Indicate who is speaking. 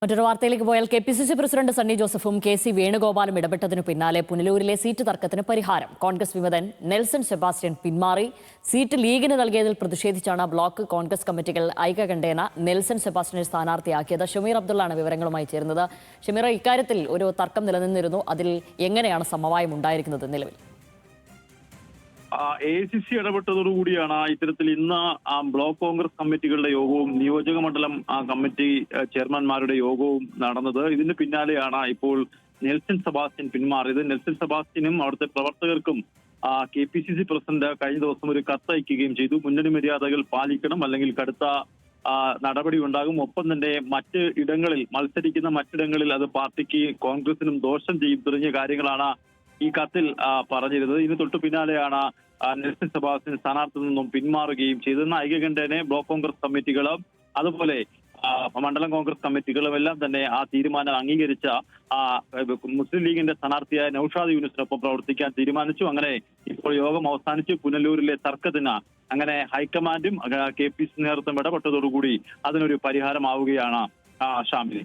Speaker 1: മറ്റൊരു വാർത്തയിലേക്ക് പോയാൽ കെ.പി.സി.സി പ്രസിഡന്റ് സണ്ണി ജോസഫും കെ.സി. വേണുഗോപാലും ഇടപെട്ടതിനു പിന്നാലെ പുനലൂരിലെ സീറ്റ് തർക്കത്തിന് പരിഹാരം. കോൺഗ്രസ് വിമതൻ നെൽസൺ സെബാസ്റ്റ്യൻ പിന്മാറി. സീറ്റ് ലീഗിന് നൽകിയതിൽ പ്രതിഷേധിച്ചാണ് ബ്ലോക്ക് കോൺഗ്രസ് കമ്മിറ്റികൾ ഐക്യകണ്ഠേന നെൽസൺ സെബാസ്റ്റ്യനെ സ്ഥാനാർത്ഥിയാക്കിയത്. ഷമീർ അബ്ദുള്ളാണ് വിവരങ്ങളുമായി ചേരുന്നത്. ഷമീർ, ഇക്കാര്യത്തിൽ ഒരു തർക്കം നിലനിന്നിരുന്നു. അതിൽ എങ്ങനെയാണ് സമവായം ഉണ്ടായിരിക്കുന്നത് നിലവിൽ?
Speaker 2: AICC ഇടപെട്ടതോടുകൂടിയാണ് ഇത്തരത്തിൽ ഇന്ന് ബ്ലോക്ക് കോൺഗ്രസ് കമ്മിറ്റികളുടെ യോഗവും നിയോജക മണ്ഡലം കമ്മിറ്റി ചെയർമാൻമാരുടെ യോഗവും നടന്നത്. ഇതിന് പിന്നാലെയാണ് ഇപ്പോൾ നെൽസൺ സെബാസ്റ്റ്യൻ പിന്മാറിയത്. നെൽസൺ സെബാസ്റ്റ്യനും അവിടുത്തെ പ്രവർത്തകർക്കും KPCC പ്രസിഡന്റ് കഴിഞ്ഞ ദിവസം ഒരു കത്ത് അയക്കുകയും ചെയ്തു. മുന്നണി മര്യാദകൾ പാലിക്കണം, അല്ലെങ്കിൽ കടുത്ത നടപടി ഉണ്ടാകും. ഒപ്പം തന്നെ മറ്റ് ഇടങ്ങളിൽ മത്സരിക്കുന്ന മറ്റിടങ്ങളിൽ അത് പാർട്ടിക്ക് കോൺഗ്രസിനും ദോഷം ചെയ്യും തുടങ്ങിയ കാര്യങ്ങളാണ് ഈ കത്തിൽ പറഞ്ഞിരുന്നത്. ഇതിന് തൊട്ടു പിന്നാലെയാണ് നെൽസൺ സെബാസ്റ്റ്യൻ സ്ഥാനാർത്ഥിയിൽ നിന്നും പിന്മാറുകയും ചെയ്തതെന്ന് ഐക്യകണ്ഠേന ബ്ലോക്ക് കോൺഗ്രസ് കമ്മിറ്റികളും അതുപോലെ മണ്ഡലം കോൺഗ്രസ് കമ്മിറ്റികളും എല്ലാം തന്നെ ആ തീരുമാനം അംഗീകരിച്ച മുസ്ലിം ലീഗിന്റെ സ്ഥാനാർത്ഥിയായ നൌഷാദ് യൂനിസിനൊപ്പം പ്രവർത്തിക്കാൻ തീരുമാനിച്ചു. അങ്ങനെ ഇപ്പോൾ യോഗം അവസാനിച്ച് പുനലൂരിലെ തർക്കത്തിന് അങ്ങനെ ഹൈക്കമാൻഡും KPCC നേതൃത്വം ഇടപെട്ടതോടുകൂടി അതിനൊരു പരിഹാരമാവുകയാണ് ഷാമിലി.